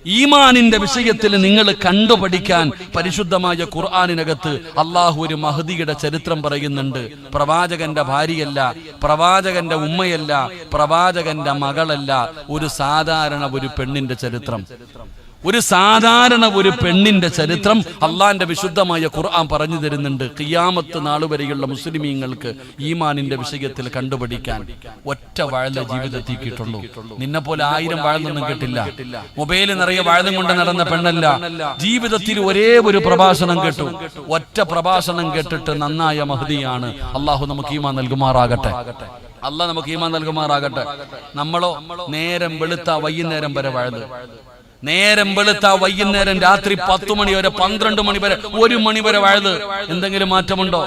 ഈമാനിന്റെ വിഷയത്തിൽ നിങ്ങൾ കണ്ടുപഠിക്കാൻ പരിശുദ്ധമായ ഖുർആനിനകത്ത് അള്ളാഹു ഒരു മഹദിയുടെ ചരിത്രം പറയുന്നുണ്ട്. പ്രവാചകന്റെ ഭാര്യയല്ല, പ്രവാചകന്റെ ഉമ്മയല്ല, പ്രവാചകന്റെ മകളല്ല, ഒരു സാധാരണ ഒരു പെണ്ണിന്റെ ചരിത്രം. ഒരു സാധാരണ ഒരു പെണ്ണിന്റെ ചരിത്രം അള്ളാന്റെ വിശുദ്ധമായ ഖുർആൻ പറഞ്ഞു തരുന്നുണ്ട്. ഖിയാമത്ത് നാൾ വരെയുള്ള മുസ്ലിമീങ്ങൾക്ക് ഈമാനിന്റെ വിഷയത്തിൽ കണ്ടുപഠിക്കാൻ ഒറ്റ വാഴല ജീവിതത്തിൽ കിട്ടുള്ളൂ. നിന്നെ പോലെ 1000 വാഴലൊന്നും കിട്ടില്ല. മൊബൈലിൽ നിറയെ വാഴലും കൊണ്ട് നടന്ന പെണ്ണല്ല. ജീവിതത്തിൽ ഒരേ ഒരു പ്രഭാഷണം കേട്ടു. ഒറ്റ പ്രഭാഷണം കേട്ടിട്ട് നന്നായ മഹദിയാണ്. അള്ളാഹു നമുക്ക് ഈമാൻ നൽകുമാറാകട്ടെ. അള്ളാഹ് നമുക്ക് ഈമാൻ നൽകുമാറാകട്ടെ. നമ്മളോ നേരം വെളുത്ത വൈകുന്നേരം വരെ വാഴല്, നേരം വെളുത്ത വൈകുന്നേരം രാത്രി 10 മണി വരെ, 12 മണി വരെ, 1 മണി വരെ വാഴത്. എന്തെങ്കിലും മാറ്റമുണ്ടോ?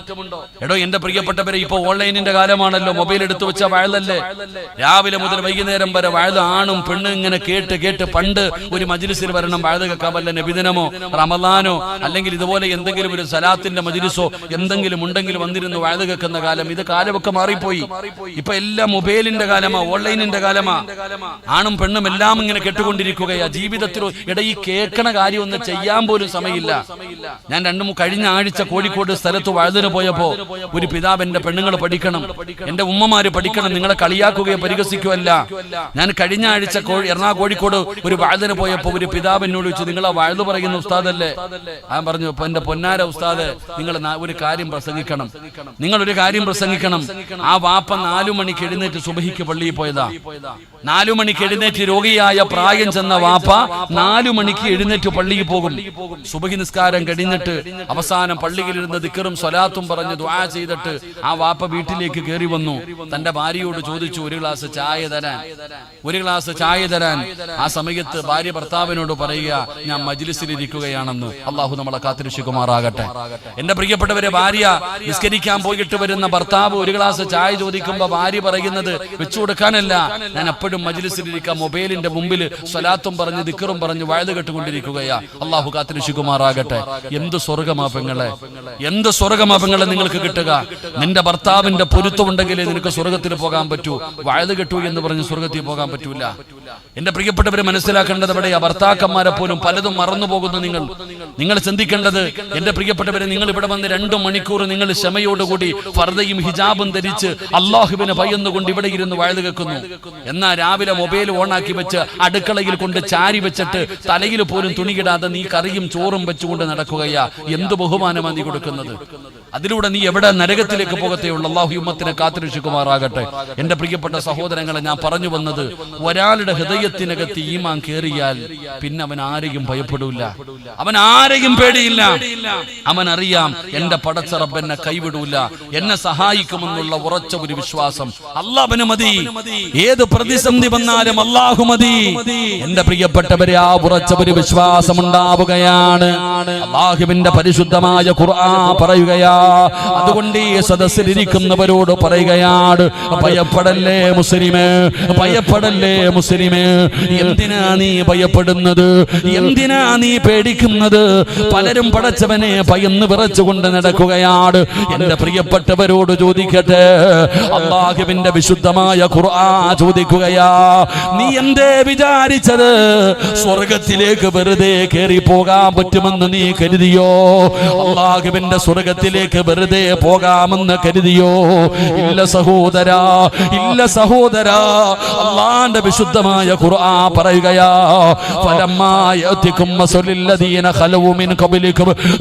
എടോ എന്റെ പ്രിയപ്പെട്ടവരെ, ഇപ്പൊ ഓൺലൈനിന്റെ കാലമാണല്ലോ, മൊബൈൽ എടുത്തു വെച്ച വാഴലല്ലേ. രാവിലെ മുതൽ വൈകുന്നേരം വരെ വാഴത്. ആണും പെണ്ണും ഇങ്ങനെ കേട്ട് കേട്ട് പണ്ട് ഒരു മജ്ലിസിൽ വരണം, വാഴത് കേൾക്കാൻ വല്ല നബിദിനമോ റമദാനോ അല്ലെങ്കിൽ ഇതുപോലെ എന്തെങ്കിലും ഒരു സലാത്തിന്റെ മജ്ലിസോ എന്തെങ്കിലും ഉണ്ടെങ്കിൽ വന്നിരുന്നു വാഴത് കേൾക്കുന്ന കാലം. ഇത് കാലമൊക്കെ മാറിപ്പോയി. ഇപ്പൊ എല്ലാം മൊബൈലിന്റെ കാലമാ, ഓൺലൈനിന്റെ കാലമാ. ആണും പെണ്ണും എല്ലാം ഇങ്ങനെ കേട്ടുകൊണ്ടിരിക്കുകയാ. ജീവിതത്തിൽ ഈ കേൾക്കണ കാര്യം ഒന്നും ചെയ്യാൻ പോലും സമയമില്ല. ഞാൻ കഴിഞ്ഞ ആഴ്ച കോഴിക്കോട് സ്ഥലത്ത് വഴുതിന് പോയപ്പോ ഒരു പിതാവ്, എന്റെ പെണ്ണുങ്ങൾ പഠിക്കണം, എന്റെ ഉമ്മമാര് പഠിക്കണം, നിങ്ങളെ കളിയാക്കുകയോ പരിഹസിക്കുകയല്ല. ഞാൻ കഴിഞ്ഞ ആഴ്ച കോഴിക്കോട് ഒരു വഴുതിന് പോയപ്പോ ഒരു പിതാവ് എന്നോട് ചോദിച്ചു, നിങ്ങൾ ആ വഴുത് പറയുന്ന ഉസ്താദല്ലേ? ഞാൻ പറഞ്ഞു, എന്റെ പൊന്നാര ഉസ്താദ്, നിങ്ങൾ ഒരു കാര്യം പ്രസംഗിക്കണം, നിങ്ങളൊരു കാര്യം പ്രസംഗിക്കണം. ആ വാപ്പ 4 മണിക്ക് എഴുന്നേറ്റ് സുബഹിക്ക് പള്ളിയിൽ പോയതാ. 4 മണിക്ക് എഴുന്നേറ്റ് രോഗിയായ പ്രായം ചെന്ന വാപ്പ 4 മണിക്ക് എഴുന്നേറ്റ് പള്ളിയിൽ പോകും. സുബഹി നിസ്കാരം കഴിഞ്ഞിട്ട് അവസാനം പള്ളിയിലിരുന്ന് ദിക്റും സ്വലാത്തും പറഞ്ഞ് ദുആ ചെയ്തിട്ട് ആ വാപ്പ വീട്ടിലേക്ക് കയറി വന്നു. തന്റെ ഭാര്യയോട് ചോദിച്ചു, ഒരു ഗ്ലാസ് ചായ തരാൻ. ആ സമയത്ത് ഭാര്യ ഭർത്താവിനോട് പറയുക, ഞാൻ മജ്ലിസിലിരിക്കുകയാണെന്ന്. അള്ളാഹു നമ്മളെ കാത്തിരക്ഷിക്കുമാറാകട്ടെ. എന്റെ പ്രിയപ്പെട്ടവരെ, ഭാര്യ നിസ്കരിക്കാൻ പോയിട്ട് വരുന്ന ഭർത്താവ് ഒരു ഗ്ലാസ് ചായ ചോദിക്കുമ്പോ ഭാര്യ പറയുന്നത്, വെച്ചു കൊടുക്കാനല്ല, ഞാൻ എപ്പോഴും മജ്ലിസിലിരിക്കാം, മൊബൈലിന്റെ മുമ്പിൽ സ്വലാത്തും പറഞ്ഞ് ദിക്റും പറഞ്ഞു വഴുത് കേട്ടുകൊണ്ടിരിക്കുകയാ. അള്ളാഹു കാത്തിരക്ഷിക്കുമാറാകട്ടെ. എന്ത് സ്വർഗമാ പെങ്ങളെ, എന്ത് സ്വർഗമാ പെങ്ങളെ നിങ്ങൾക്ക് കിട്ടുക. നിന്റെ ഭർത്താവിന്റെ പൊരുത്തമുണ്ടെങ്കിലേ നിനക്ക് സ്വർഗത്തിൽ പോകാൻ പറ്റൂ. വഴുത് കെട്ടു എന്ന് പറഞ്ഞ് സ്വർഗത്തിൽ പോകാൻ പറ്റൂല. എന്റെ പ്രിയപ്പെട്ടവരെ, മനസ്സിലാക്കേണ്ടത് എവിടെയാ? ഭർത്താക്കന്മാരെ പോലും പലതും മറന്നു പോകുന്നു. നിങ്ങൾ ചിന്തിക്കേണ്ടത്, എന്റെ പ്രിയപ്പെട്ടവരെ, നിങ്ങൾ ഇവിടെ വന്ന് 2 മണിക്കൂർ നിങ്ങൾ ക്ഷമയോടുകൂടി ഫർദയും ഹിജാബും ധരിച്ച് അള്ളാഹുവിനെ ഭയന്നുകൊണ്ട് ഇവിടെ ഇരുന്ന് വഴുത് കേൾക്കുന്നു. എന്നാൽ രാവിലെ മൊബൈൽ ഓണാക്കി വെച്ച് അടുക്കളയിൽ കൊണ്ട് ചാരി വെച്ചിട്ട് തലയിൽ പോലും തുണിയിടാതെ നീ കറിയും ചോറും വെച്ചുകൊണ്ട് നടക്കുകയാ. എന്ത് ബഹുമാനമാണ് നീ കൊടുക്കുന്നത്? അതിലൂടെ നീ എവിടെ നരകത്തിലേക്ക് പോകത്തേയുള്ളൂ. അല്ലാഹു ഉമ്മത്തിനെ കാത്തുരക്ഷിക്കുമാറാകട്ടെ. എന്റെ പ്രിയപ്പെട്ട സഹോദരങ്ങളെ, ഞാൻ പറഞ്ഞു വന്നത്, ഒരാളുടെ ഹൃദയത്തിനകത്ത് ഈമാൻ കേറിയാൽ പിന്നെ അവൻ ആരെയും ഭയപ്പെടൂല, അവൻ ആരെയും പേടിയില്ല. അവൻ അറിയാം, എന്റെ പടച്ച റബ്ബ് എന്നെ കൈവിടൂല, എന്നെ സഹായിക്കുമെന്നുള്ള ഉറച്ച ഒരു വിശ്വാസം അല്ലാഹുവിന് മതി. ഏത് പ്രതിസന്ധി വന്നാലും അല്ലാഹു മതി. എന്റെ പ്രിയപ്പെട്ടവരെ, ആ ഉറച്ച ഒരു വിശ്വാസം ഉണ്ടാവുകയാണ്. അല്ലാഹുവിന്റെ പരിശുദ്ധമായ ഖുർആൻ പറയുകയാ. അതുകൊണ്ട് ഈ സദസ്സിലിരിക്കുന്നവരോട് പറയുകയാണ്, ഭയപ്പെടല്ലേ മുസ്ലിമേ, ഭയപ്പെടല്ലേ മുസ്ലിമേ. എന്തിനാ നീ ഭയപ്പെടുന്നത്? എന്തിനാ നീ പേടിക്കുന്നത്? പലരും പടച്ചവനെ ഭയന്ന് വിറച്ചുകൊണ്ട് നടക്കുകയാണ്. എന്റെ പ്രിയപ്പെട്ടവരോട് ചോദിക്കട്ടെ, അല്ലാഹുവിന്റെ വിശുദ്ധമായ ഖുർആൻ ചോദിക്കുകയാ, നീ എന്തേ വിചാരിച്ചത് സ്വർഗത്തിലേക്ക് വെറുതെ കയറി പോകാൻ പറ്റുമെന്ന് നീ കരുതിയോ? അല്ലാഹുവിന്റെ സ്വർഗത്തിലേക്ക് വെറുതെ പോകാമെന്ന് കരുതിയോ? ഇല്ല സഹോദരാ, ഇല്ല സഹോദരാ. അല്ലാഹുവിന്റെ വിശുദ്ധമായ ഖുർആൻ പറയുകയാ,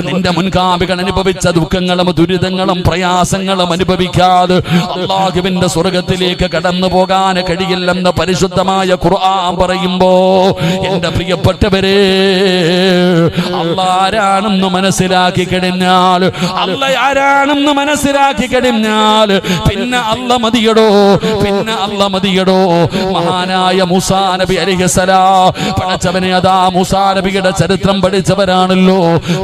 നിന്റെ മുൻഗാമികൾ അനുഭവിച്ച ദുഃഖങ്ങളും ദുരിതങ്ങളും പ്രയാസങ്ങളും അനുഭവിക്കാതെ അല്ലാഹുവിന്റെ സ്വർഗത്തിലേക്ക് കടന്നു പോകാൻ കഴിയില്ലെന്ന് പരിശുദ്ധമായ ഖുർആൻ പറയുമ്പോ, എന്റെ പ്രിയപ്പെട്ടവരെ, അല്ലാഹ് ആരാണെന്ന് മനസ്സിലാക്കി കഴിഞ്ഞാൽ, അല്ലാഹ് ആരാണെന്ന് മനസ്സിലാക്കി കഴിഞ്ഞാൽ പിന്നെ അല്ലാഹ് മതിയടോ, പിന്നെ അല്ലാഹ് മതിയടോ. മഹാനായ മൂസാ നബി അലൈഹിസ്സലാം, പടച്ചവനെ, അതാ മൂസാ നബിയുടെ ചരിത്രം പഠിച്ചവരാണല്ലോ.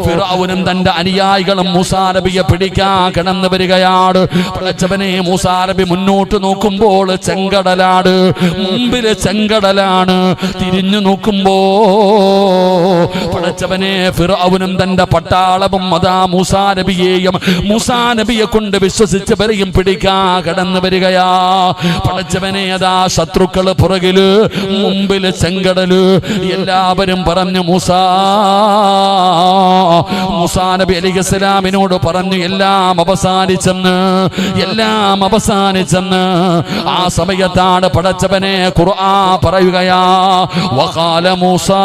ഫിർഔനും തന്റെ അനുയായികളും മൂസാ നബിയെ പിടിക്കാൻ കടന്നു വരികയാണ്. പടച്ചവനെ, മൂസാ നബി മുന്നോട്ട് നോക്കുമ്പോൾ ചെങ്കടലാണ്, മുമ്പില് ചെങ്കടലാണ്. തിരിഞ്ഞു നോക്കുമ്പോ പടച്ചവനെ, ഫിർഔനും തന്റെ പട്ടാളവും അതാ മൂസാ നബിയെയും മൂസാ നബിയെ കൊണ്ട് വിശ്വസിച്ചവരെയും പിടിക്കാൻ കടന്നു വരികയാ. പടച്ചവനെ, അതാ ശത്രുക്കള് പുറകില്, മുമ്പില് ചെങ്കടല്. എല്ലാവരും പറഞ്ഞു മൂസാ നബി അലൈഹിസ്സലാമിനോട് പറഞ്ഞു എല്ലാം അവസാനിച്ചെന്ന്. ആ സമയത്താണ് പടച്ചവനെ ഖുർആൻ പറയുകയാ വഖാല മൂസാ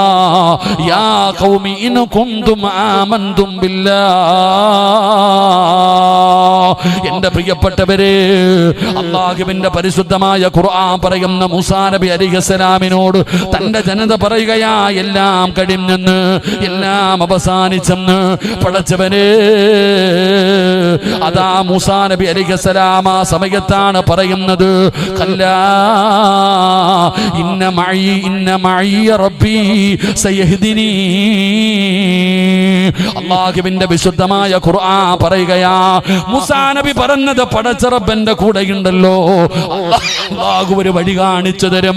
യാ ഖൗമി ഇൻ കുന്തും ആമൻതും ബില്ലാഹ്. എന്റെ പ്രിയപ്പെട്ടവരെ, അല്ലാഹുവിന്റെ പരിശുദ്ധമായ ഖുർആൻ പറയുന്ന മൂസാ നബി അലൈഹിസ്സലാമിനോട് തന്റെ ജനത പറയുകയാ എല്ലാം കഴിഞ്ഞെന്ന്, എല്ലാം അവസാനിച്ചെന്ന്. പടച്ചവനെ, അതാ മൂസാ നബി അലൈഹിസ്സലാം ആ സമയത്താണ് പറയുന്നത് കല്ലാ ഇന്ന മഈ റബ്ബി സയഹ്ദിനി. അല്ലാഹുവിന്റെ വിശുദ്ധമായ ഖുർആൻ പറയുകയാ മൂസാ നബി പറഞ്ഞത് പടച്ച റബ്ബന്റെ കൂടെയുണ്ടല്ലോ. അല്ലാഹു ഒരു വഴി കാണിച്ചു തരും,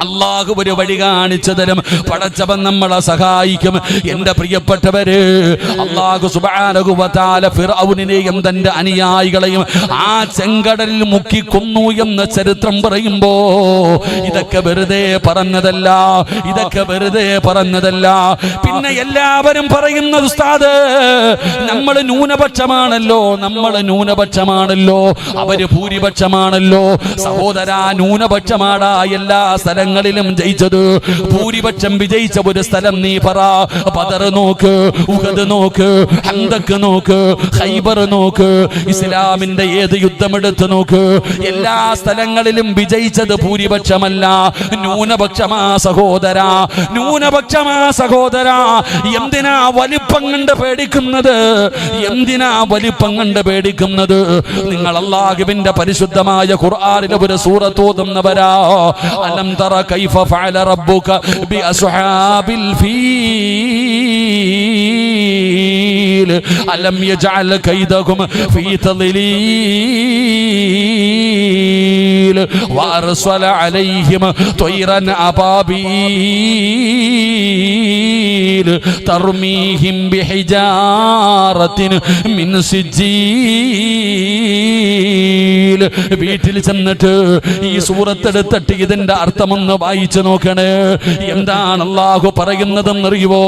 അല്ലാഹു ഒരു വഴി കാണിച്ചു തരും. പടച്ചവൻ നമ്മളെ സഹായിക്കും. എന്റെ പ്രിയപ്പെട്ടവര്, അല്ലാഹു സുബ്ഹാനഹു വ തആല ഫിർഔനെയും തന്റെ അനുയായികളെയും ആ ചെങ്കടലിൽ മുക്കി കൊന്നു എന്ന ചരിത്രം പറയുമ്പോ ഇതൊക്കെ വെറുതെ പറഞ്ഞതല്ല, ഇതൊക്കെ വെറുതെ പറഞ്ഞതല്ല. പിന്നെ എല്ലാവരും പറയുന്നത് ഉസ്താദ് നമ്മൾ ന്യൂനപക്ഷമാണല്ലോ, നമ്മൾ ന്യൂനപക്ഷമാണല്ലോ, അവര് ഭൂരിപക്ഷമാണല്ലോ. സഹോദരാ, ന്യൂനപക്ഷമാടാ എല്ലാ സ്ഥലങ്ങളിലും ജയിച്ചത്. ഭൂരിപക്ഷം വിജയിച്ച ഒരു സ്ഥലം നീ പറ. ബദർ നോക്ക്, ഉഹദ് നോക്ക്, ഹന്തക്ക് നോക്ക്, ഖൈബർ നോക്ക്, ഇസ്ലാമിന്റെ ഏത് യുദ്ധമെടുത്ത് നോക്ക്, എല്ലാ സ്ഥലങ്ങളിലും വിജയിച്ചത് ഭൂരിപക്ഷമല്ല, ന്യൂനപക്ഷമാ സഹോദരാ, ന്യൂനപക്ഷമാ സഹോദരാ. എന്തിനാ വലിപ്പം കണ്ട് പേടിക്കുന്നത്? എന്തിനാ വലിപ്പം കണ്ട് പേടിക്കുന്നത്? നിങ്ങൾ അല്ലാഹുവിന്റെ പരിശുദ്ധമായ ഖുർആനിലെ ഒരു സൂറത്ത് ഓതുന്നവരാ. അലം തറ കൈഫ ഫഅല റബ്ബുക ബി അസ്ഹാബിൽ ഫീൽ അലം യജഅൽ കൈദഹും ഫീ തദ്ലീൽ വഅർസല അലൈഹിം ത്വയ്റൻ അബാബീൽ തർമീഹിം ബിഹിജാറത്തിൻ മിൻ സിജ്ജീൽ. വീട്ടിൽ ചെന്നിട്ട് ഈ സൂറത്ത് എടുത്തിട്ട് ഇതിന്റെ അർത്ഥമൊന്ന് വായിച്ചു നോക്കണേ. എന്താണ് അല്ലാഹു പറയുന്നതെന്നറിയുവോ?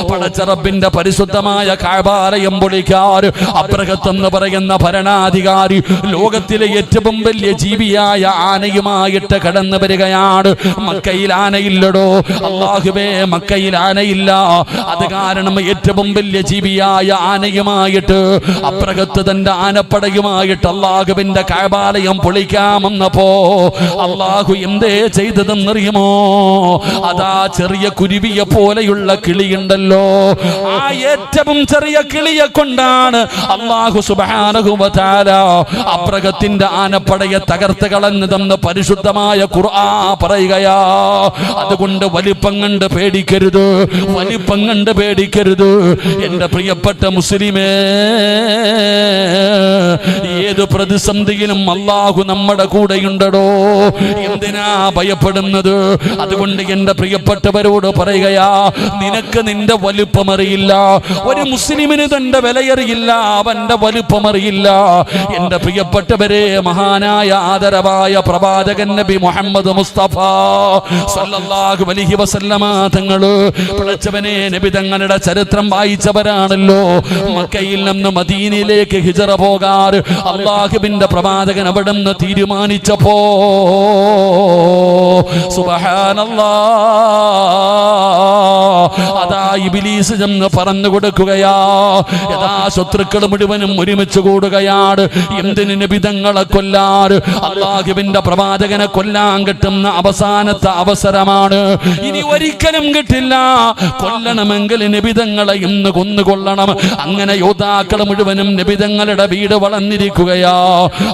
പടച്ച റബ്ബിന്റെ പരിശുദ്ധമായ കഅബാലയം പൊളിക്കാൻ അബ്രഹത്ത് എന്ന് പറയുന്ന ഭരണാധികാരി ലോകത്തിലെ ഏറ്റവും വലിയ ജീവിയായ ആനയുമായിട്ട് കടന്നു വരികയാണ്. മക്കയിൽ ആനയില്ലടോ അല്ലാഹുവേ, മക്കയിൽ ആനയില്ല. അത് കാരണം ഏറ്റവും വലിയ ജീവിയായ ആനയുമായിട്ട് അബ്രഹത്ത് തന്റെ ആനപ്പടയുമായിട്ട് അല്ലാഹുവിന്റെ കഅബാലയം പൊളിക്കാമെന്നപ്പോ അല്ലാഹു എന്തേ ചെയ്തതെന്നറിയുമോ? അതാ ചെറിയ കുരുവിയെ പോലെയുള്ള കിളിയുണ്ടല്ലോ, ആ ഏറ്റവും ചെറിയ കിളിയെ കൊണ്ടാണ് അല്ലാഹു സുബ്ഹാനഹു വ തആല അബ്രഹത്തിന്റെ ആനപ്പടയെ തകർത്ത് കളഞ്ഞതെന്ന് പരിശുദ്ധമായ ഖുർആൻ പറയുകയാ. അതുകൊണ്ട് വലിപ്പം കണ്ട് പേടിക്കരുത്, വലിപ്പം കണ്ട് പേടിക്കരുത്. എന്റെ പ്രിയപ്പെട്ട മുസ്ലിമേ, ഏത് പ്രതിസന്ധിയിലും അല്ലാഹു നമ്മുടെ കൂടെയുണ്ടടോ. എന്തിനാ ഭയപ്പെടുന്നത്? അതുകൊണ്ട് എന്റെ പ്രിയപ്പെട്ടവരോട് പറയുകയാ, നിനക്ക് നിന്റെ വലുപ്പമറിയില്ല, ഒരു മുസ്ലിമിന് തന്റെ വിലയറിയില്ല, അവന്റെ വലുപ്പമറിയില്ല. എന്റെ പ്രിയപ്പെട്ടവരെ, മഹാനായ ആദരവായ പ്രവാചകൻ നബി മുഹമ്മദ് മുസ്തഫ സല്ലല്ലാഹു അലൈഹി വസല്ലമ തങ്ങള് പടച്ചവനെ നബി തങ്ങളുടെ ചരിത്രം വായിച്ചവരാണല്ലോ. മക്കയിൽ നിന്ന് മദീനയിലേക്ക് ഹിജറ പോകാൻ അല്ലാഹുവിന്റെ പ്രവാചകൻ അവിടെ നിന്ന് തീരുമാനിച്ചപ്പോ സുബ്ഹാനല്ലാഹ്, അതാ ഇബ്ലീസ് ചെന്ന് പറഞ്ഞു കൊടുക്കുകയാ. യഥാ ശത്രുക്കൾ മുഴുവനും ഒരുമിച്ച് കൂടുകയാണ്. എന്തിന് നബി തങ്ങളെ കൊല്ലാൻ? അല്ലാഹുവിന്റെ പ്രവാചകനെ കൊല്ലാൻ കിട്ടുന്ന അവസാനത്തെ അവസരമാണ്. ഇനി ഒരിക്കലും കിട്ടില്ല. കൊല്ലണമെങ്കിൽ നബി തങ്ങളെ ഇന്ന് കൊന്നുകൊള്ളണം. അങ്ങനെ യോദ്ധാക്കൾ മുഴുവനും നബി തങ്ങളുടെ വീട് വളർന്നിരിക്കുകയാ.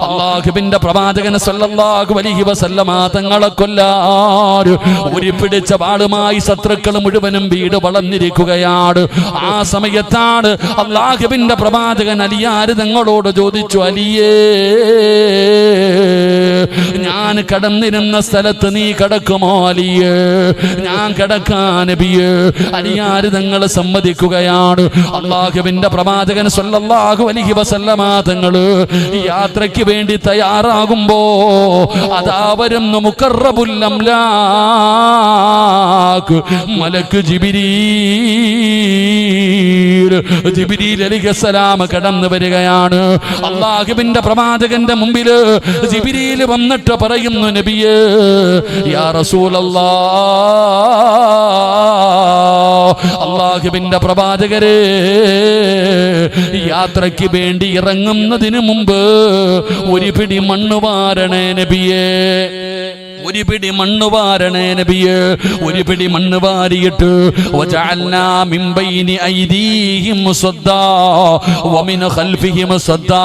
അല്ലാഹുവിന്റെ പ്രവാചകൻ സല്ലല്ലാഹു അലൈഹി വസല്ലമ തങ്ങളെ കൊല്ലാൻ ഒരു പിടിച്ച വാളുമായി ശത്രുക്കൾ മുഴുവൻ മുഴുവനും വീട് വളർന്നിരിക്കുകയാണ്. ആ സമയത്താണ് അല്ലാഹുവിന്റെ പ്രവാചകൻ അലിയാർ തങ്ങളോട് ചോദിച്ചു, അലിയേ, ഞാൻ കടന്നിരുന്ന സ്ഥലത്ത് നീ കടക്കുമോ അലിയേ? ഞാൻ കടക്കാൻ നബിയേ. അലിയാർ തങ്ങൾ സമ്മതിക്കുകയാണ്. അല്ലാഹുവിന്റെ പ്രവാചകൻ സ്വല്ലല്ലാഹു അലൈഹി വസല്ലമ തങ്ങൾ യാത്രയ്ക്ക് വേണ്ടി തയ്യാറാകുമ്പോ അതാ വരുന്നു മുഖറബുൽ അംലാക്ക് മലക്ക് ജിബ്രീൽ അലൈഹിസ്സലാം കടന്നു വരികയാണ്. അല്ലാഹുവിന്റെ പ്രവാചകന്റെ മുമ്പിൽ ജിബ്രീൽ വന്നിട്ട് പറയുന്നു, നബിയേ, യാ റസൂലല്ലാഹ്, അല്ലാഹുവിന്റെ പ്രവാചകരെ, യാത്രയ്ക്ക് വേണ്ടി ഇറങ്ങുന്നതിന് മുമ്പ് ഒരു പിടി മണ്ണ് വാരണേ നബിയേ, ഒരു പിടി മണ്ണ് വാരണേ നബിയേ. ഒരു പിടി മണ്ണ് വാരിയിട്ട് വജഅൽനാ മിൻ ബൈനി ഐദീഹിം സദ്ദാ വമിൻ ഖൽഫിഹിം സദ്ദാ.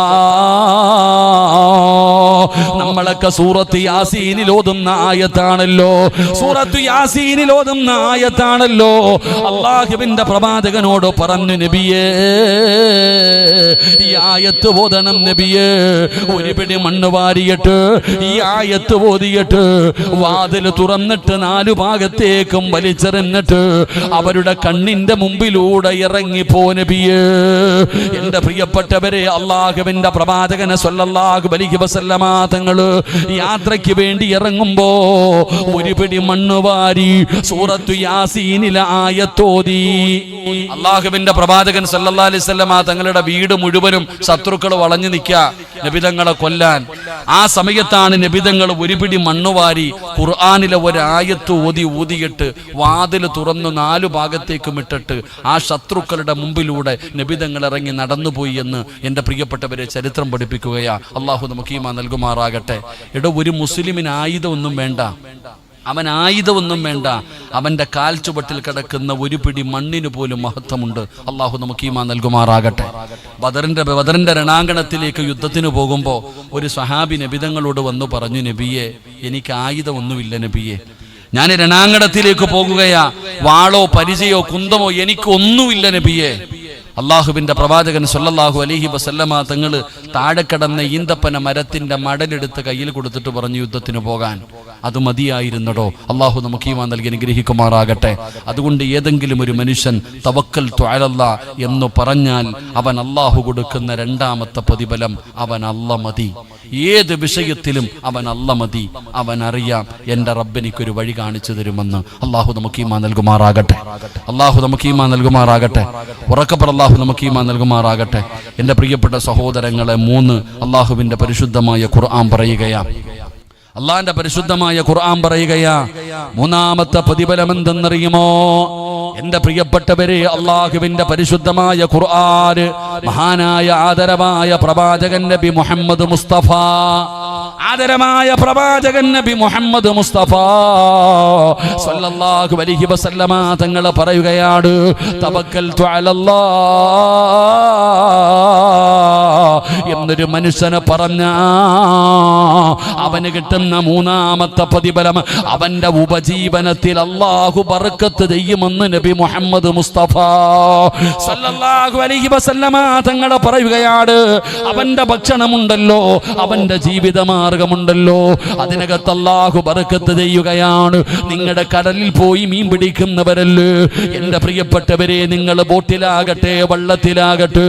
നമ്മളൊക്കെ സൂറത്ത് യാസീനിൽ ഓതുന്ന ആയത്താണല്ലോ, സൂറത്ത് യാസീനിൽ ഓതുന്ന ആയത്താണല്ലോ. അല്ലാഹുവിന്റെ പ്രവാചകനോട് പറഞ്ഞു, നബിയേ, ഈ ആയത്ത് ഓതണം നബിയേ. ഒരു പിടി മണ്ണ് വാരിയിട്ട് ഈ ആയത്ത് ഓതിയിട്ട് വാതിൽ തുറന്നിട്ട് 4 ഭാഗത്തേക്കും വലിച്ചെറിഞ്ഞിട്ട് അവരുടെ കണ്ണിന്റെ മുമ്പിലൂടെ ഇറങ്ങിപ്പോ നബിയേ. എന്റെ പ്രിയപ്പെട്ടവരെ, അല്ലാഹുവിന്റെ പ്രവാചകനെ സ്വല്ലല്ലാഹു അലൈഹി വസല്ലമ തങ്ങള് യാത്രയ്ക്ക് വേണ്ടി ഇറങ്ങുമ്പോ ഒരു പിടി മണ്ണ് വാരി സൂറത്തു യാസീനിലെ ആയത്തോതി. അല്ലാഹുവിന്റെ പ്രവാചകൻ സ്വല്ലല്ലാഹു അലൈഹി വസല്ലമ തങ്ങളുടെ വീട് മുഴുവനും ശത്രുക്കൾ വളഞ്ഞു നിൽക്കുക നബിതങ്ങളെ കൊല്ലാൻ. ആ സമയത്താണ് നബിതങ്ങൾ ഒരു പിടി മണ്ണ് വാരി ഖുർആനിലെ ഒരായത്ത് ഊതിയിട്ട് വാതിൽ തുറന്ന് 4 ഭാഗത്തേക്കും ഇട്ടിട്ട് ആ ശത്രുക്കളുടെ മുമ്പിലൂടെ നബിതങ്ങൾ ഇറങ്ങി നടന്നുപോയി എന്ന് എൻ്റെ പ്രിയപ്പെട്ടവരെ ചരിത്രം പഠിപ്പിക്കുകയാ. അള്ളാഹു നമുക്ക് ഈമാൻ നൽകുമാറാകട്ടെ. ഒരു മുസ്ലിമിന് ആയുധമൊന്നും വേണ്ട, അവൻ ആയുധമൊന്നും വേണ്ട, അവന്റെ കാൽ ചുവട്ടിൽ കിടക്കുന്ന ഒരു പിടി മണ്ണിന് പോലും മഹത്വമുണ്ട്. അള്ളാഹു നമുക്ക് ഈമാൻ നൽകുമാറാകട്ടെ. ബദറിന്റെ രണാങ്കണത്തിലേക്ക് യുദ്ധത്തിന് പോകുമ്പോൾ ഒരു സ്വഹാബി നബിതങ്ങളോട് വന്നു പറഞ്ഞു, നബിയെ, എനിക്ക് ആയുധമൊന്നുമില്ല നബിയെ, ഞാൻ രണാങ്കണത്തിലേക്ക് പോകുകയാ, വാളോ പരിചയോ കുന്തമോ എനിക്കൊന്നുമില്ല നബിയെ. അള്ളാഹുവിന്റെ പ്രവാചകൻ സ്വല്ലല്ലാഹു അലൈഹി വസല്ലമ തങ്ങൾ താഴെ കിടന്ന ഈന്തപ്പന മരത്തിന്റെ മടലെടുത്ത് കയ്യിൽ കൊടുത്തിട്ട് പറഞ്ഞു, യുദ്ധത്തിന് പോകാൻ. അത് മതിയായിരുന്നടോ. അള്ളാഹു നമുക്ക് ഈമാൻ നൽകി അനുഗ്രഹിക്കുമാറാകട്ടെ. അതുകൊണ്ട് ഏതെങ്കിലും ഒരു മനുഷ്യൻ തവക്കൽതു അലല്ലാഹ് എന്ന് പറഞ്ഞാൽ അവൻ അള്ളാഹു കൊടുക്കുന്ന 2ാമത്തെ പ്രതിഫലം അവൻ അല്ല മതി. ഏത് വിഷയത്തിലും അവൻ അല്ല മതി. അവൻ അറിയാം എൻ്റെ റബ്ബെനിക്കൊരു വഴി കാണിച്ചു തരുമെന്ന്. അള്ളാഹു നമുക്ക് ഈമാൻ നൽകുമാറാകട്ടെ. അള്ളാഹു നമുക്ക് ഈമാൻ നൽകുമാറാകട്ടെ. ഉറക്കപ്പറ അള്ളാഹു നമുക്ക് ഈമാൻ നൽകുമാറാകട്ടെ. എൻ്റെ പ്രിയപ്പെട്ട സഹോദരങ്ങളെ, 3 അള്ളാഹുവിൻ്റെ പരിശുദ്ധമായ ഖുർആൻ പറയുകയാ. അള്ളാന്റെ പരിശുദ്ധമായ ഖുർആൻ പറയുകയാ, 3ാമത്തെ പ്രതിഫലം എന്തെന്നറിയുമോ? എന്റെ പ്രിയപ്പെട്ടവരെ, അള്ളാഹുവിന്റെ പരിശുദ്ധമായ ഖുർആൻ മഹാനായ ആദരവായ പ്രവാചകൻ നബി മുഹമ്മദ് മുസ്തഫ, ആദരമായ പ്രവാചകൻ നബി മുഹമ്മദ് മുസ്തഫ സ്വല്ലല്ലാഹു അലൈഹി വസല്ലമ തങ്ങൾ പറയുകയാണ്, തവക്കൽതു അലല്ലാഹ് എന്നൊരു മനുഷ്യനെ പറഞ്ഞ അവന് കിട്ടുന്ന 3ാമത്തെ പ്രതിഫലം അവന്റെ ഉപജീവനത്തിൽ അല്ലാഹു ബർക്കത്ത് ചെയ്യുമെന്ന് നബി മുഹമ്മദ് മുസ്തഫ സ്വല്ലല്ലാഹു അലൈഹി വസല്ലമ തങ്ങൾ പറയുകയാണ്. അവന്റെ ഭക്ഷണമുണ്ടല്ലോ, അവന്റെ ജീവിതമാർഗമുണ്ടല്ലോ, അതിനകത്ത് അല്ലാഹു ബർക്കത്ത് ചെയ്യുകയാണ്. നിങ്ങളുടെ കടലിൽ പോയി മീൻ പിടിക്കുന്നവരല്ലേ എന്റെ പ്രിയപ്പെട്ടവരെ, നിങ്ങൾ ബോട്ടിലാകട്ടെ വള്ളത്തിലാകട്ടെ,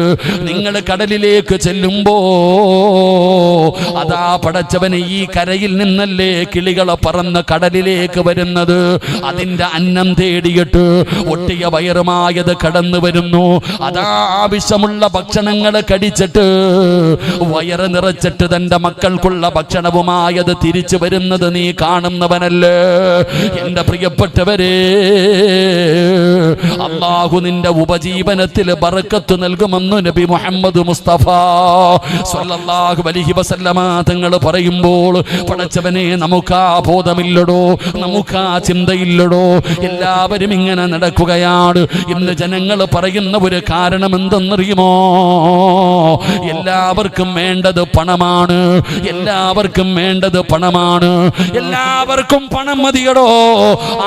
നിങ്ങൾ കടലിലേക്ക് ചെല്ലുമ്പോ അതാ പടച്ചവനെ, ഈ കരയിൽ നിന്നല്ലേ കിളികളെ പറന്ന് കടലിലേക്ക് വരുന്നത്. അതിന്റെ അന്നം തേടിയിട്ട് ഒട്ടിയ വയറുമായത് കടന്നു വരുന്നു. അതാ ആവശ്യമുള്ള ഭക്ഷണങ്ങൾ കടിച്ചിട്ട് വയറ് നിറച്ചിട്ട് തന്റെ മക്കൾക്കുള്ള ഭക്ഷണവുമായത് തിരിച്ചു വരുന്നത് നീ കാണുന്നവനല്ലേ. എന്റെ പ്രിയപ്പെട്ടവരെ, അല്ലാഹു നിന്റെ ഉപജീവനത്തിൽ ബറക്കത്ത് നൽകുമെന്ന് നബി മുഹമ്മദ് മുസ്തഫ സ്വല്ലല്ലാഹു അലൈഹി വസല്ലമ തങ്ങൾ പറയുമ്പോൾ പടച്ചവനെ നമുക്കാ ബോധമില്ലടോ, നമുക്കാ ചിന്തയില്ലടോ. എല്ലാവരും ഇങ്ങനെ നടക്കുകയാണ്. ഇന്ന് ജനങ്ങൾ പറയുന്ന ഒരു കാരണം എന്തെന്നറിയുമോ? എല്ലാവർക്കും വേണ്ടത് പണമാണ്, എല്ലാവർക്കും വേണ്ടത് പണമാണ്, എല്ലാവർക്കും പണം മതിയടോ.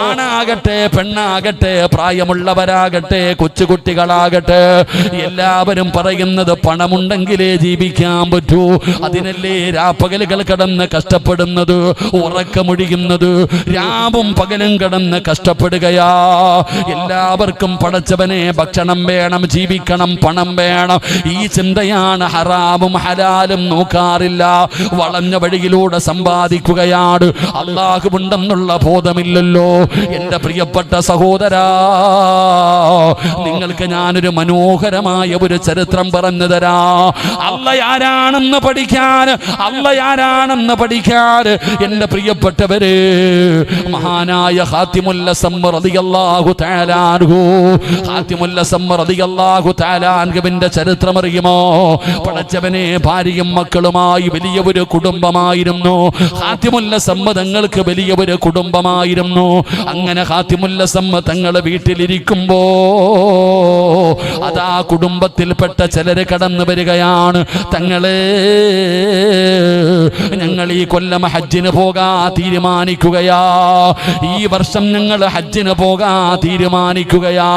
ആണാകട്ടെ പെണ്ണാകട്ടെ പ്രായമുള്ളവരാകട്ടെ കൊച്ചുകുട്ടികളാകട്ടെ എല്ലാവരും പറയുന്നത് പണമുണ്ടെങ്കിലേ ജീവിക്കാൻ പറ്റൂ. അതിനല്ലേ രാപ്പകലുകൾ കടന്ന് കഷ്ടപ്പെടുന്നത്, ഉറക്കമൊഴിയുന്നത്, രാവും പകലും കടന്ന് കഷ്ടപ്പെടുകയാ. എല്ലാവർക്കും പടച്ചവനെ ഭക്ഷണം വേണം, ജീവിക്കണം, പണം വേണം. ഈ ചിന്തയാണ്. ഹറാമും ഹലാലും നോക്കാറില്ല, വളഞ്ഞ വഴിയിലൂടെ സമ്പാദിക്കുകയാണ്. അല്ലാഹുവുണ്ടെന്നുള്ള ബോധമില്ലല്ലോ. എൻ്റെ പ്രിയപ്പെട്ട സഹോദരാ, നിങ്ങൾക്ക് ഞാനൊരു മനോഹരമായ ഒരു ചരിത്രം പറഞ്ഞു തരാ. അല്ലാഹ് ആരാണെന്ന് പഠിക്കാൻ എൻ്റെ പ്രിയപ്പെട്ടവര്, മഹാനായ ഖാതിമുൽ അസം റളിയല്ലാഹു തആല അൻഹു, ഖാതിമുൽ അസം റളിയല്ലാഹു തആല അൻഹുവിന്റെ ചരിത്രം അറിയുമോ? പടച്ചവനെ ഭാര്യയും മക്കളുമായി വലിയ ഒരു കുടുംബമായിരുന്നു. ഖാതിമുൽ അസം തങ്ങൾക്ക് വലിയ ഒരു കുടുംബമായിരുന്നു. അങ്ങനെ ഖാതിമുൽ അസം തങ്ങൾ വീട്ടിലിരിക്കുമ്പോ അതാ കുടുംബത്തിൽപ്പെട്ട ചിലര് കടന്നു വരികയാണ്. തങ്ങളെ, ഞങ്ങൾ ഈ കൊല്ലം ഹജ്ജിന് പോകാൻ തീരുമാനിക്കുകയാ, ഈ വർഷം ഞങ്ങൾ ഹജ്ജിന് പോകാൻ തീരുമാനിക്കുകയാ.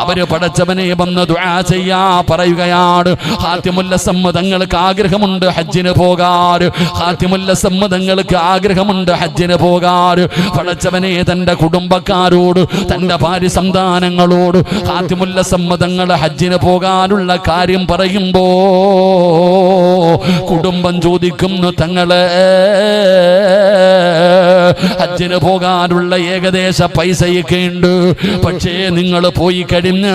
അവര് പടച്ചവനെ വന്ന് ദുആ ചെയ്യാ പറയുകയാണ്. ഖാതിമുൽ അസം തങ്ങൾക്ക് ആഗ്രഹമുണ്ട് ഹജ്ജിന് പോകാൻ, ഖാതിമുൽ അസം തങ്ങൾക്ക് ആഗ്രഹമുണ്ട് ഹജ്ജിന് പോകാൻ. പടച്ചവനെ തന്റെ കുടുംബക്കാരോട്, തന്റെ ഭാര്യ സന്താനങ്ങളോട് ഖാതിമുൽ അസം തങ്ങൾ ഹജ്ജിന് പോകാനുള്ള കാര്യം പറയുമ്പോ കുടുംബം ചോദിക്കുന്നു, തങ്ങളെ ഹജ്ജിന് പോകാനുള്ള ഏകദേശ പൈസയൊക്കെ ഉണ്ട്, പക്ഷേ നിങ്ങൾ പോയി കഴിഞ്ഞ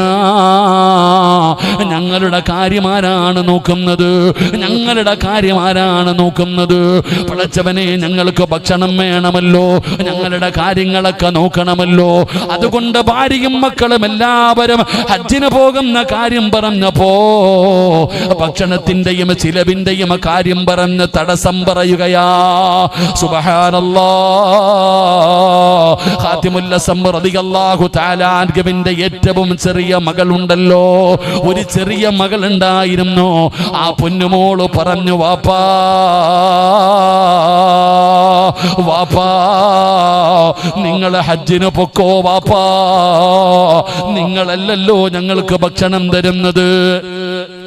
ഞങ്ങളുടെ കാര്യം ആരാണ് നോക്കുന്നത്, ഞങ്ങളുടെ കാര്യം ആരാണ് നോക്കുന്നത്? പടച്ചവനെ, ഞങ്ങൾക്ക് ഭക്ഷണം വേണമല്ലോ, ഞങ്ങളുടെ കാര്യങ്ങളൊക്കെ നോക്കണമല്ലോ. അതുകൊണ്ട് ഭാര്യയും മക്കളും എല്ലാവരും ഹജ്ജിന് പോകുന്ന കാര്യം പറഞ്ഞപ്പോ ഭക്ഷണത്തിന്റെയും ചിലവിന്റെയും കാര്യം പറഞ്ഞ് തടസ്സം പറയുകയാ. സുബ്ഹാനല്ലാഹ്. ഖാതിമുൽ അസം റളിയല്ലാഹു തആല അൻഹുവിന്റെ ഏറ്റവും ചെറിയ മകളുണ്ടല്ലോ, ഒരു ചെറിയ മകൾ ഉണ്ടായിരുന്നു. ആ പൊന്നുമോള് പറഞ്ഞു, വാപ്പാ വാപ്പാ നിങ്ങൾ ഹജ്ജിന് പൊക്കോ വാപ്പാ, നിങ്ങളല്ലല്ലോ ഞങ്ങൾക്ക് ഭക്ഷണം തരുന്നത്,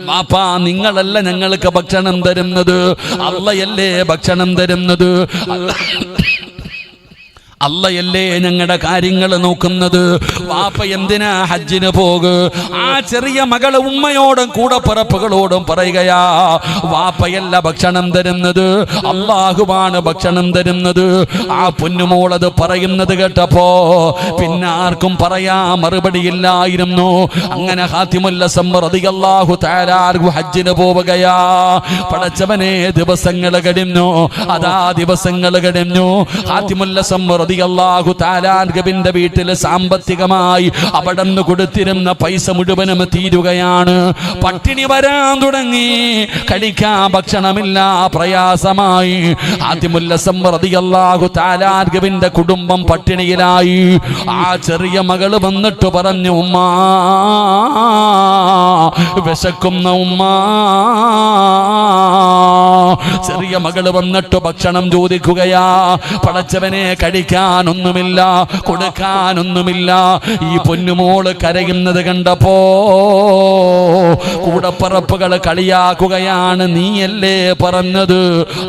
വാപ്പാ നിങ്ങളല്ല ഞങ്ങൾക്ക് ഭക്ഷണം തരുന്നത്, അല്ലാഹയല്ലേ ഭക്ഷണം തരുന്നത്, അല്ലയല്ലേ ഞങ്ങളുടെ കാര്യങ്ങൾ നോക്കുന്നത്. വാപ്പ എന്തിനാ ഹജ്ജിന് പോകു? ആ ചെറിയ മകള് ഉമ്മയോടും കൂടപ്പിറപ്പുകളോടും പറയുകയാ, വാപ്പയല്ല ഭക്ഷണം തരുന്നത്, അല്ലാഹുവാണ് ഭക്ഷണം തരുന്നത്. ആ പൊന്നുമോളത് പറയുന്നത് കേട്ടപ്പോ പിന്നെ ആർക്കും പറയാ മറുപടിയില്ലായിരുന്നു. അങ്ങനെ ഖാതിമുൽ അസം റളിയല്ലാഹു തആല അൻഹു ഹജ്ജിന് പോവുകയാ. പടച്ചവനെ, ദിവസങ്ങൾ കഴിഞ്ഞു, അതാ ദിവസങ്ങൾ കഴിഞ്ഞു. ഖാതിമുൽ അസം റളിയല്ലാഹു തആല അൻഹുവിന്റെ വീട്ടിൽ സാമ്പത്തികമായി അവിടുന്ന് കൊടുത്തിരുന്ന പൈസ മുഴുവനും തീരുകയാണ്. പട്ടിണി വരാൻ തുടങ്ങി, കഴിക്കാൻ ഭക്ഷണമില്ല, പ്രയാസമായി. ഖാതിമുൽ അസം റളിയല്ലാഹു തആല അൻഹുവിന്റെ കുടുംബം പട്ടിണിയിലായി. ആ ചെറിയ മകള് വന്നിട്ട് പറഞ്ഞു, ഉമ്മാ വിശക്കുന്ന ഉമ്മാ. ചെറിയ മകള് വന്നിട്ട് ഭക്ഷണം ചോദിക്കുകയാ. പടച്ചവനെ, കഴിക്കാനൊന്നുമില്ല, കൊടുക്കാനൊന്നുമില്ല. ഈ പൊന്നുമോള് കരയുന്നത് കണ്ടപ്പോ കൂടപ്പറപ്പുകൾ കളിയാക്കുകയാണ്, നീയല്ലേ പറഞ്ഞത്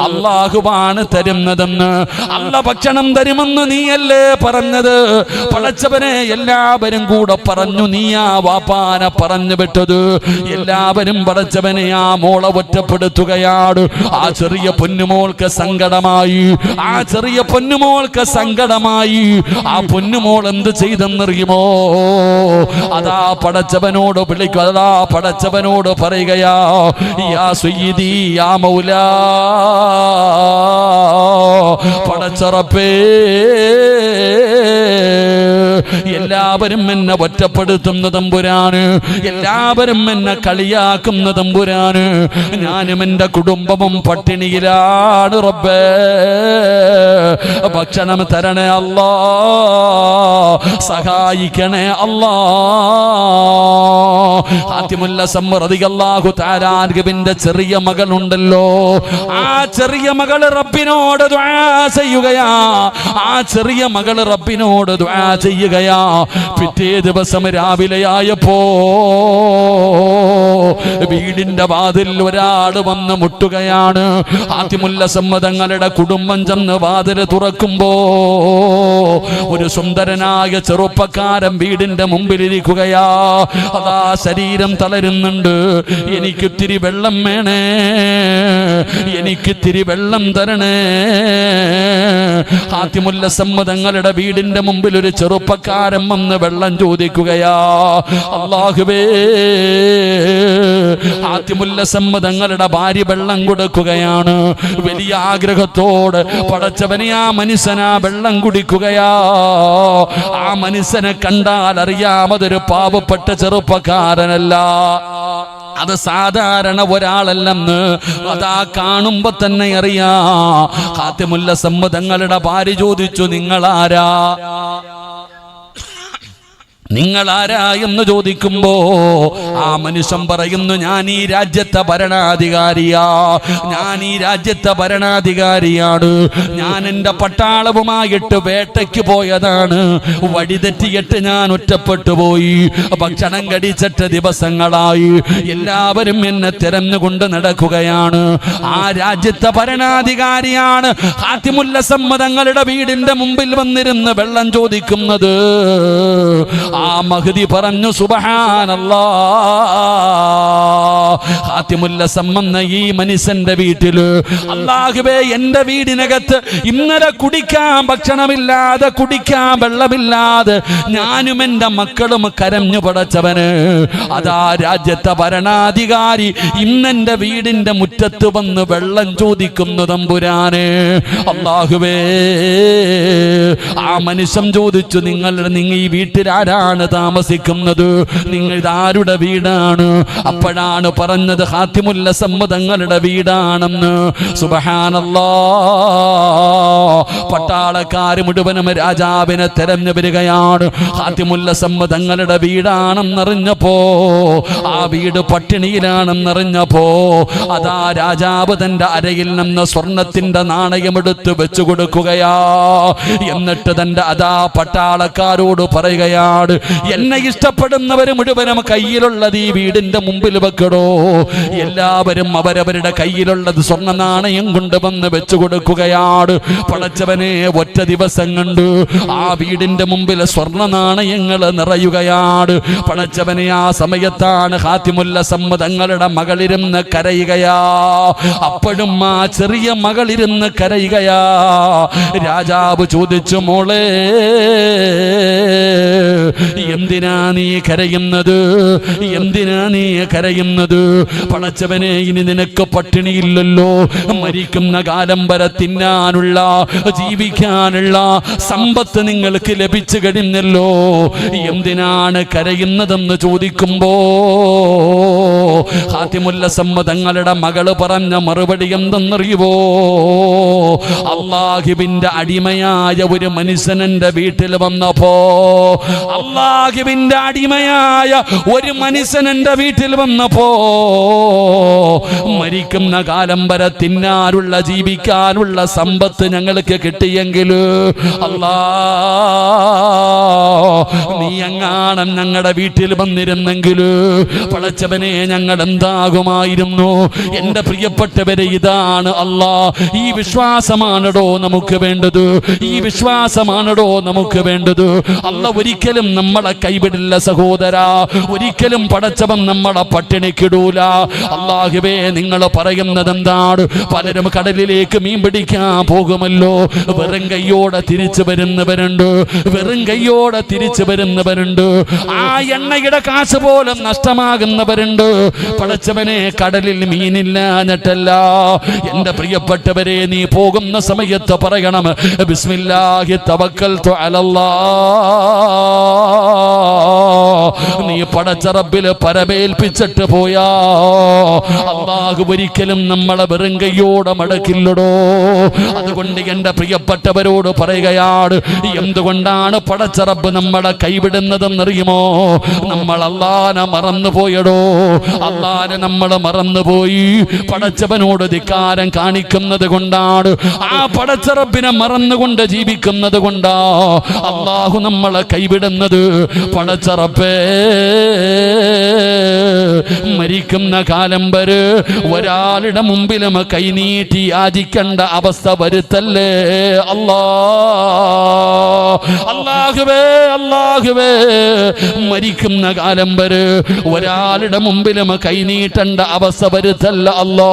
അല്ലാഹുവാണ് തരുന്നതെന്ന്, അല്ല ഭക്ഷണം തരുമെന്ന് നീയല്ലേ പറഞ്ഞത്? പടച്ചവനെ, എല്ലാവരും കൂടെ പറഞ്ഞു, നീയാ വാപ്പാനെ പറഞ്ഞു വിട്ടത്. എല്ലാവരും പടച്ചവനെ ആ മോളെ ഒറ്റപ്പെടുത്തുകയാണ്. ആ ചെറിയ പൊന്നുമോൾക്ക് സങ്കടമായി. ആ ചെറിയ പൊന്നുമോൾക്ക് സങ്കടമായി. ആ പൊന്നുമോൾ എന്ത് ചെയ്തെന്നറിയുമോ? അതാ പടച്ചവനോട് വിളിക്കുക. അതാ പടച്ചവനോട് പറയുകയാ, യാ സയ്യിദി യാ മൗലാ, പടച്ചറപ്പേ, എല്ലാവരും എന്നെ ഒറ്റപ്പെടുത്തുന്ന തമ്പുരാന്, എല്ലാവരും എന്നെ കളിയാക്കുന്ന തമ്പുരാന്, ഞാനും എൻ്റെ കുടുംബവും പട്ടിണിയിലാണ് റബ്ബേ, ഭക്ഷണം തരണേ അല്ലാ, സഹായിക്കണേ അല്ലാ. ഹാത്തിമുൽ അസ്സം റളിയല്ലാഹു തആല അൻഹുവിന്റെ ചെറിയ മകളുണ്ടല്ലോ, ആ ചെറിയ മകൾ റബ്ബിനോട് ദുആ ചെയ്യുകയാ. ആ ചെറിയ മകൾ റബ്ബിനോട് ദുആ ചെയ്യുകയാ. പിറ്റേ ദിവസം രാവിലെയായപ്പോ വീടിന്റെ വാതിൽ ഒരാൾ വന്ന് മുട്ടുകയാണ്. ഹാത്തിമുൽ അസ്സം തങ്ങളുടെ കുടുംബം ചെന്ന് വാതിൽ തുറക്കുമ്പോ ഒരു സുന്ദരനായ ചെറുപ്പക്കാരൻ വീടിന്റെ മുമ്പിലിരിക്കുകയാ. അതാ ശരീരം തളരുന്നുണ്ട്. എനിക്കിത്തിരി വെള്ളം വേണേ, എനിക്കിത്തിരി വെള്ളം തരണേ. ഹാത്തിമുൽ അസ്സം തങ്ങളുടെ വീടിന്റെ മുമ്പിൽ ഒരു ചെറുപ്പക്കാരൻ വന്ന് വെള്ളം ചോദിക്കുകയാ. അല്ലാഹുവേ, ഹാത്തിമുൽ അസ്സം തങ്ങളുടെ ഭാര്യ വെള്ളം കൊടുക്കുകയാണ്. വലിയ ആഗ്രഹത്തോട് പടച്ചവനെ ആ മനുഷ്യനാ വെള്ളം കുടിക്കുകയാ. ആ മനുഷ്യനെ കണ്ടാൽ അറിയാം അതൊരു പാവപ്പെട്ട ചെറുപ്പക്കാരനല്ല, അത് സാധാരണ ഒരാളല്ലെന്ന് അതാ കാണുമ്പോ തന്നെ അറിയാം. ഹാത്തിമുൽ അസ്സം തങ്ങളുടെ ഭാര്യ ചോദിച്ചു, നിങ്ങളാരാ, നിങ്ങളാരാ എന്ന് ചോദിക്കുമ്പോ ആ മനുഷ്യൻ പറയുന്നു, ഞാൻ ഈ രാജ്യത്തെ ഭരണാധികാരിയാ, ഞാൻ ഈ രാജ്യത്തെ ഭരണാധികാരിയാണ്. ഞാൻ എൻ്റെ പട്ടാളവുമായിട്ട് വേട്ടയ്ക്ക് പോയതാണ്. വഴിതെറ്റിയിട്ട് ഞാൻ ഒറ്റപ്പെട്ടു പോയി. ഭക്ഷണം കടിച്ചിട്ട് ദിവസങ്ങളായി. എല്ലാവരും എന്നെ തിരഞ്ഞുകൊണ്ട് നടക്കുകയാണ്. ആ രാജ്യത്തെ ഭരണാധികാരിയാണ് ഹാത്തിമുൽ അസ്സം തങ്ങളുടെ വീടിന്റെ മുമ്പിൽ വന്നിരുന്ന് വെള്ളം ചോദിക്കുന്നത്. ആ മഹ്ദി പറഞ്ഞു, സുബ്ഹാനല്ലാഹ്, ഹാത്തിമുൽ അസ്സം എന്ന ഈ മനുഷ്യന്റെ വീട്ടില്, അല്ലാഹുവേ, എന്റെ വീടിനകത്ത് ഇന്നലെ കുടിക്കാൻ ഭക്ഷണമില്ലാതെ, കുടിക്കാൻ വെള്ളമില്ലാതെ ഞാനും എൻ്റെ മക്കളും കരഞ്ഞു പടച്ചവന്. അതാ രാജ്യത്തെ ഭരണാധികാരി ഇന്നെന്റെ വീടിന്റെ മുറ്റത്ത് വന്ന് വെള്ളം ചോദിക്കുന്നു തമ്പുരാനെ. അല്ലാഹുവേ, ആ മനുഷ്യൻ ചോദിച്ചു, നിങ്ങൾ ഈ വീട്ടിലാരാണ് താമസിക്കുന്നത്? നിങ്ങൾ ഇതാരുടെ വീടാണ്? അപ്പോഴാണ് പറഞ്ഞത് ഹാത്തിമുൽ അസ്സം തങ്ങളുടെ വീടാണെന്ന്. സുബ്ഹാനല്ലാഹ്, പട്ടാളക്കാർ മുഴുവനും രാജാവിനെ തെരഞ്ഞു വരികയാണ്. ഹാത്തിമുൽ അസ്സം തങ്ങളുടെ വീടാണെന്നറിഞ്ഞപ്പോ, ആ വീട് പട്ടിണിയിലാണെന്നറിഞ്ഞപ്പോ, അതാ രാജാവ് തന്റെ അരയിൽ നിന്ന് സ്വർണത്തിന്റെ നാണയമെടുത്ത് വെച്ചു കൊടുക്കുകയാ. എന്നിട്ട് തന്റെ അതാ പട്ടാളക്കാരോട് പറയുകയാണ്, എന്നെ ഇഷ്ടപ്പെടുന്നവർ മുഴുവനും കയ്യിലുള്ളത് ഈ വീടിന്റെ മുമ്പിൽ വെക്കടോ. എല്ലാവരും അവരവരുടെ കയ്യിലുള്ളത് സ്വർണ്ണ നാണയം കൊണ്ടുവന്ന് വെച്ചു കൊടുക്കുകയാണ്. പടച്ചവനെ, ഒറ്റ ദിവസം കണ്ട് ആ വീടിന്റെ മുമ്പിൽ സ്വർണ്ണ നാണയങ്ങൾ നിറയുകയാണ്. പടച്ചവനെ, ആ സമയത്താണ് ഹാത്തിമുൽ അസ്സം തങ്ങളുടെ മകളിരുന്ന് കരയുകയാ. അപ്പോഴും ആ ചെറിയ മകളിരുന്ന് കരയുകയാ. രാജാവ് ചോദിച്ചു, മോളെ, എന്തിനാ നീ കരയുന്നത്? എന്തിനാ നീ കരയുന്നത്? പടച്ചവനെ, ഇനി നിനക്ക് പട്ടിണിയില്ലല്ലോ. മരിക്കുന്ന കാലം വരെ തിന്നാനുള്ള, ജീവിക്കാനുള്ള സമ്പത്ത് നിങ്ങൾക്ക് ലഭിച്ചു കഴിഞ്ഞല്ലോ. എന്തിനാണ് കരയുന്നതെന്ന് ചോദിക്കുമ്പോ ഹാത്തിമുൽ അസ്സം തങ്ങളുടെ മകള് പറഞ്ഞ മറുപടി എന്തെന്നറിയുവോ? അല്ലാഹുവിന്റെ അടിമയായ ഒരു മനുഷ്യൻ എൻ്റെ വീട്ടിൽ വന്നപ്പോ, അല്ലാഹുവിന്റെ അടിമയായ ഒരു മനുഷ്യൻ എൻ്റെ വീട്ടിൽ വന്നപ്പോ, മരിക്കുന്ന കാലം വരെ തിന്നാനുള്ള, ജീവിക്കാനുള്ള സമ്പത്ത് ഞങ്ങൾക്ക് കിട്ടിയെങ്കിൽ, അല്ലാ, നീ എങ്ങാണം ഞങ്ങളുടെ വീട്ടിൽ വന്നിരുന്നെങ്കിൽ പടച്ചവനെ, ഞങ്ങൾ എന്താകുമായിരുന്നു? എൻ്റെ പ്രിയപ്പെട്ടവരെ, ഇതാണ് അല്ലാ. ഈ വിശ്വാസമാണടോ നമുക്ക് വേണ്ടത്. ഈ വിശ്വാസമാണടോ നമുക്ക് വേണ്ടത്. അല്ലാ ഒരിക്കലും നമ്മളെ കൈവിടില്ല സഹോദരാ. ഒരിക്കലും പടച്ചവൻ നമ്മളെ പട്ടിണിക്കിടൂല. അല്ലാഹുവേ, നിങ്ങൾ പറയുന്നത് എന്താണ്? പലരും കടലിലേക്ക് മീൻ പിടിക്കാൻ പോകുമല്ലോ, വെറും കയ്യോടെ തിരിച്ചു വരുന്നവരുണ്ട്, വെറും കയ്യോടെ തിരിച്ചു വരുന്നവരുണ്ട്. ആ എണ്ണയുടെ കാശ് പോലും നഷ്ടമാകുന്നവരുണ്ട്. പടച്ചവനെ, കടലിൽ മീനില്ല എന്നിട്ടല്ല. എന്റെ പ്രിയപ്പെട്ടവരെ, നീ പോകുന്ന സമയത്ത് പറയണം, ബിസ്മില്ലാഹി തവക്കൽതു അലല്ലാഹ്. നീ പടച്ച റബ്ബില് പരമേൽപ്പിച്ചിട്ട് പോയാ അല്ലാഹു ഒരിക്കലും നമ്മളെ വെറും കയ്യോടെ മടക്കില്ലടോ. അതുകൊണ്ട് എന്റെ പ്രിയപ്പെട്ടവരോട് പറയുകയാണ്, എന്തുകൊണ്ടാണ് പടച്ച റബ്ബ് നമ്മളെ കൈവിടുന്നതെന്നറിയുമോ? നമ്മൾ അല്ലാഹനെ മറന്നുപോയടോ. അല്ലാഹനെ നമ്മൾ മറന്നുപോയി. പടച്ചവനോട് ധിക്കാരം കാണിക്കുന്നത് കൊണ്ടാണ്, ആ പടച്ച റബ്ബിനെ മറന്നുകൊണ്ട് ജീവിക്കുന്നത് കൊണ്ടാ അല്ലാഹു നമ്മളെ കൈവിടുന്നത്. പടച്ച റബ്ബേ, മരിക്കുന്ന കാലം വരെ ഒരാളുടെ മുമ്പിലും കൈനീട്ടി യാചിക്കേണ്ട അവസ്ഥ വരുത്തല്ലേ അല്ലാ. അല്ലാഹുവേ, അല്ലാഹുവേ, മരിക്കുന്ന കാലം വരെ ഒരാളുടെ മുമ്പിലും കൈനീട്ടേണ്ട അവസ്ഥ വരുത്തല്ല അല്ലാ.